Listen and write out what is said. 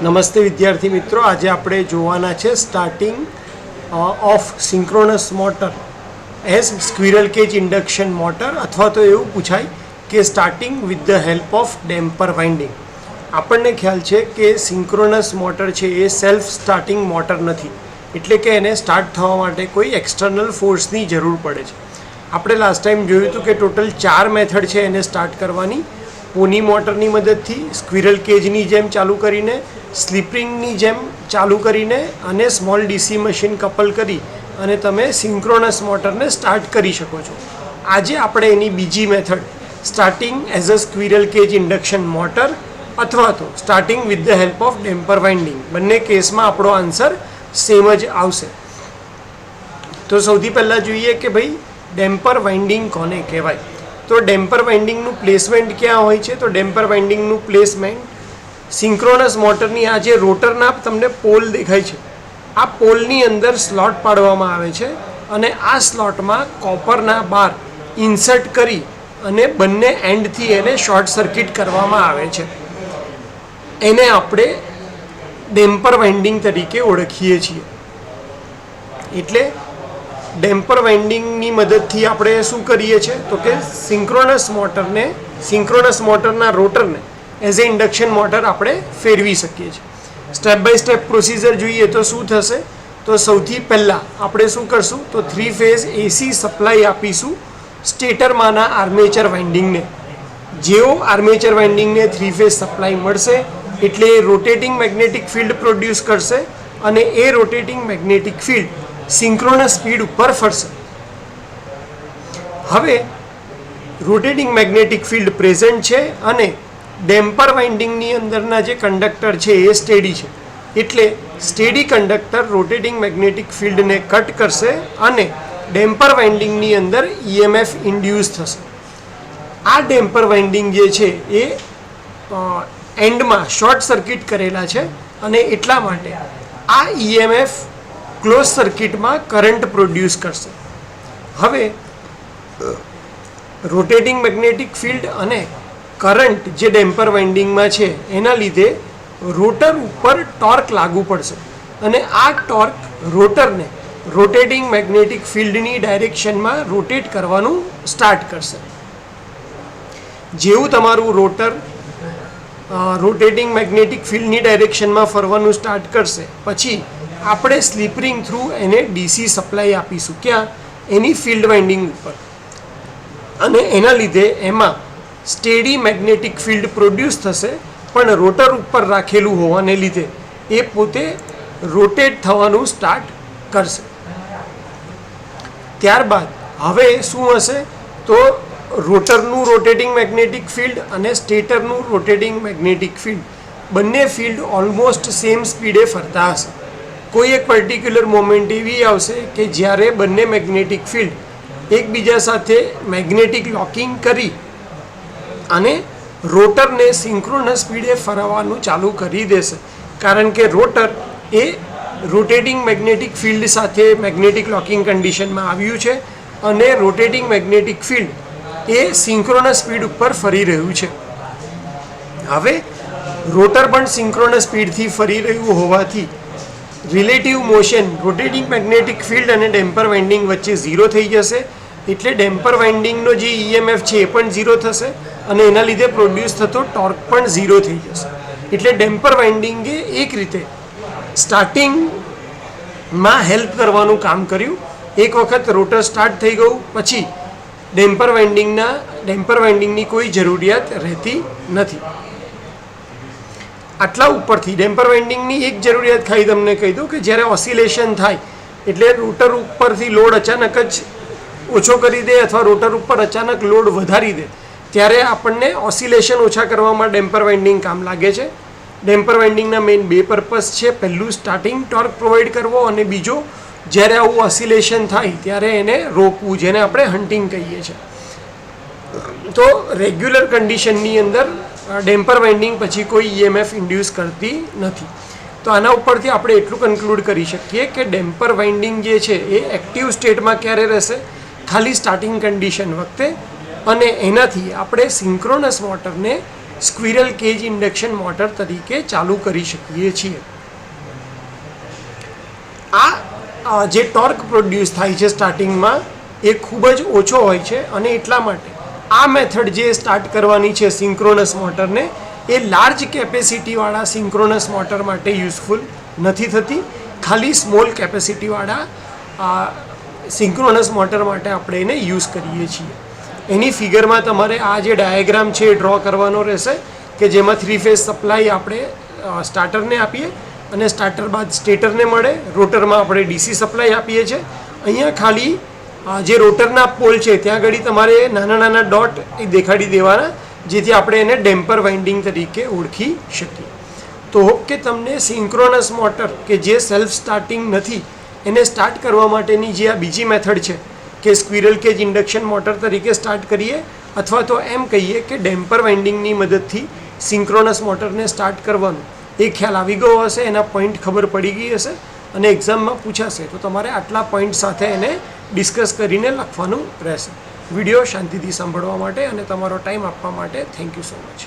નમસ્તે વિદ્યાર્થી મિત્રો, આજે આપણે જોવાના છે starting of synchronous motor as squirrel cage induction motor, અથવા તો એવું પૂછાય કે starting with the help of damper winding. આપણને ખ્યાલ છે કે સિંક્રોનસ મોટર છે એ સેલ્ફ સ્ટાર્ટિંગ મોટર નથી, એટલે કે એને સ્ટાર્ટ થવા માટે કોઈ એક્સટર્નલ ફોર્સની જરૂર પડે છે. આપણે લાસ્ટ ટાઈમ જોયું હતું કે ટોટલ 4 મેથડ છે એને સ્ટાર્ટ કરવાની. પોની મોટરની મદદથી, સ્ક્વિરલ કેજની જેમ ચાલુ કરીને, સ્લીપરિંગની જેમ ચાલુ કરીને અને સ્મોલ ડીસી મશીન કપલ કરી અને તમે સિંક્રોનસ મોટરને સ્ટાર્ટ કરી શકો છો. આજે આપણે એની બીજી method starting as a squirrel cage induction motor અથવા તો starting with the help of damper winding, બંને કેસમાં આપણો આન્સર સેમ જ આવશે. તો સૌથી પહેલાં જોઈએ કે ભાઈ ડેમ્પર વાઇન્ડિંગ કોને કહેવાય. તો ડેમ્પર વાઇન્ડિંગનું પ્લેસમેન્ટ ક્યાં હોય છે? તો ડેમ્પર વાઇન્ડિંગનું પ્લેસમેન્ટ સિંક્રોનસ મોટરની આ જે રોટરના તમને પોલ દેખાય છે, આ પોલની અંદર સ્લોટ પાડવામાં આવે છે અને આ સ્લોટમાં કોપરના બાર ઇન્સર્ટ કરી અને બંને એન્ડથી એને શોર્ટ સર્કિટ કરવામાં આવે છે. એને આપણે ડેમ્પર વાઇન્ડિંગ તરીકે ઓળખીએ છીએ. એટલે ડેમ્પર વાઇન્ડિંગની મદદથી આપણે શું કરીએ છીએ તો કે સિંક્રોનસ મોટરના રોટરને એઝ એ ઇન્ડક્શન મોટર આપણે ફેરવી શકીએ છીએ. સ્ટેપ બાય સ્ટેપ પ્રોસિજર જોઈએ તો શું થશે? તો સૌથી પહેલાં આપણે શું કરશું તો 3 ફેઝ એસી સપ્લાય આપીશું સ્ટેટરમાંના આર્મેચર વાઇન્ડિંગને. જેવો આર્મેચર વાઇન્ડિંગને 3 ફેઝ સપ્લાય મળશે એટલે એ રોટેટિંગ મેગ્નેટિક ફિલ્ડ પ્રોડ્યુસ કરશે અને એ rotating magnetic field synchronous speed ઉપર ફરશે. હવે રોટેટિંગ મેગ્નેટિક ફિલ્ડ પ્રેઝન્ટ છે અને ડેમ્પર વાઇન્ડિંગની અંદરના જે કંડક્ટર છે એ સ્ટેડી છે, એટલે સ્ટેડી કંડક્ટર રોટેટિંગ મેગ્નેટિક ફિલ્ડને કટ કરશે અને ડેમ્પર વાઇન્ડિંગની અંદર EMF ઇન્ડ્યુસ થશે. આ ડેમ્પર વાઇન્ડિંગ જે છે એ એન્ડમાં શોર્ટ સર્કિટ કરેલા છે અને એટલા માટે આ EMF ક્લોઝ સર્કિટમાં કરંટ પ્રોડ્યુસ કરશે. હવે રોટેટિંગ મેગ્નેટિક ફિલ્ડ અને કરંટ જે ડેમ્પર વાઇન્ડિંગમાં છે એના લીધે રોટર ઉપર ટોર્ક લાગુ પડશે અને આ ટોર્ક રોટરને રોટેટિંગ મેગ્નેટિક ફિલ્ડની ડાયરેક્શનમાં રોટેટ કરવાનું સ્ટાર્ટ કરશે. જેવું તમારું રોટર રોટેટિંગ મેગ્નેટિક ફિલ્ડની ડાયરેક્શનમાં ફરવાનું સ્ટાર્ટ કરશે પછી આપણે સ્લીપરિંગ થ્રુ એને ડીસી સપ્લાય આપીશું. ક્યાં? એની ફિલ્ડ વાઇન્ડિંગ ઉપર. અને એના લીધે એમાં સ્ટેડી મેગ્નેટિક ફિલ્ડ પ્રોડ્યુસ થશે, પણ રોટર ઉપર રાખેલું હોવાને લીધે એ પોતે રોટેટ થવાનું સ્ટાર્ટ કરશે. ત્યારબાદ હવે શું હશે તો રોટરનું રોટેટિંગ મેગ્નેટિક ફિલ્ડ અને સ્ટેટરનું રોટેટિંગ મેગ્નેટિક ફિલ્ડ બંને ફિલ્ડ ઓલમોસ્ટ સેમ સ્પીડે ફરતા હશે. કોઈ એક પર્ટિક્યુલર મોમેન્ટ એવી આવશે કે જ્યારે બંને મેગ્નેટિક ફિલ્ડ એકબીજા સાથે મેગ્નેટિક લોકિંગ કરી અને રોટરને સિંક્રોનસ સ્પીડે ફરવાનું ચાલુ કરી દેશે, કારણ કે રોટર એ રોટેટિંગ મેગ્નેટિક ફિલ્ડ સાથે મેગ્નેટિક લોકિંગ કન્ડિશનમાં આવ્યું છે અને રોટેટિંગ મેગ્નેટિક ફિલ્ડ એ સિંક્રોનસ સ્પીડ ઉપર ફરી રહ્યું છે. હવે રોટર પણ સિંક્રોનસ સ્પીડથી ફરી રહ્યું હોવાથી relative motion rotating magnetic field અને ડેમ્પર વાઇન્ડિંગ વચ્ચે 0 થઈ જશે. એટલે ડેમ્પર વાઇન્ડિંગનો જે EMF છે એ પણ 0 થશે અને એના લીધે પ્રોડ્યુસ થતો ટોર્ક પણ 0 થઈ જશે. એટલે ડેમ્પર વાઇન્ડિંગે એક રીતે સ્ટાર્ટિંગમાં હેલ્પ કરવાનું કામ કર્યું. એક વખત રોટર સ્ટાર્ટ થઈ ગયું પછી ડેમ્પર વાઇન્ડિંગની કોઈ જરૂરિયાત રહેતી નથી. આટલા ઉપરથી ડેમ્પર વાઇન્ડિંગની એક જરૂરિયાત ખાલી તમને કહી દઉં કે જ્યારે ઓસિલેશન થાય એટલે રોટર ઉપરથી લોડ અચાનક જ ઓછો કરી દે અથવા રોટર ઉપર અચાનક લોડ વધારી દે ત્યારે આપણને ઓસિલેશન ઓછા કરવામાં ડેમ્પર વાઇન્ડિંગ કામ લાગે છે. ડેમ્પર વાઇન્ડિંગના મેઇન 2 પર્પઝ છે. પહેલું સ્ટાર્ટિંગ ટોર્ક પ્રોવાઈડ કરવો અને બીજો જ્યારે આવું ઓસિલેશન થાય ત્યારે એને રોકવું, જેને આપણે હન્ટિંગ કહીએ છીએ. તો રેગ્યુલર કન્ડિશનની અંદર ડેમ્પર વાઇન્ડિંગ પછી કોઈ EMF ઇન્ડ્યુસ કરતી નથી. તો આના ઉપરથી આપણે એટલું કન્ક્લુડ કરી શકીએ કે ડેમ્પર વાઇન્ડિંગ જે છે એ એક્ટિવ સ્ટેટમાં ક્યારે રહેશે? ખાલી સ્ટાર્ટિંગ કન્ડિશન વખતે. અને એનાથી આપણે સિંક્રોનસ મોટરને સ્ક્વિરલ કેજ ઇન્ડક્શન મોટર તરીકે ચાલુ કરી શકીએ છીએ. આ જે ટોર્ક પ્રોડ્યુસ થાય છે સ્ટાર્ટિંગમાં એ ખૂબ જ ઓછો હોય છે અને એટલા માટે આ મેથડ જે સ્ટાર્ટ કરવાની છે સિંક્રોનસ મોટરને એ લાર્જ કેપેસિટીવાળા સિંક્રોનસ મોટર માટે યુઝફુલ નથી થતી. ખાલી સ્મોલ કેપેસિટીવાળા સિંક્રોનસ મોટર માટે આપણે એને યુઝ કરીએ છીએ. એની ફિગરમાં તમારે આ જે ડાયાગ્રામ છે એ ડ્રો કરવાનો રહેશે કે જેમાં 3 ફેઝ સપ્લાય આપણે સ્ટાર્ટરને આપીએ અને સ્ટાર્ટર બાદ સ્ટેટરને મળે. રોટરમાં આપણે ડીસી સપ્લાય આપીએ છીએ. અહીંયા ખાલી જે રોટરના પોલ છે ત્યાં આગળ તમારે નાના નાના ડોટ એ દેખાડી દેવાના જેથી આપણે એને ડેમ્પર વાઇન્ડિંગ તરીકે ઓળખી શકીએ. તો હોપ કે તમને સિંક્રોનસ મોટર કે જે સેલ્ફ સ્ટાર્ટિંગ નથી એને સ્ટાર્ટ કરવા માટેની જે આ બીજી મેથડ છે કે સ્ક્વિરલ કેજ ઇન્ડક્શન મોટર તરીકે સ્ટાર્ટ કરીએ અથવા તો એમ કહીએ કે ડેમ્પર વાઇન્ડિંગની મદદથી સિંક્રોનસ મોટરને સ્ટાર્ટ કરવાનું એ ખ્યાલ આવી ગયો હશે, એના પોઈન્ટ ખબર પડી ગઈ હશે અને એક્ઝામમાં પૂછાશે તો તમારે આટલા પોઈન્ટ સાથે એને ડિસ્કસ કરીને લખવાનું રહેશે. વિડીયો શાંતિથી સાંભળવા માટે અને તમારો ટાઈમ આપવા માટે થેન્ક યુ સો મચ.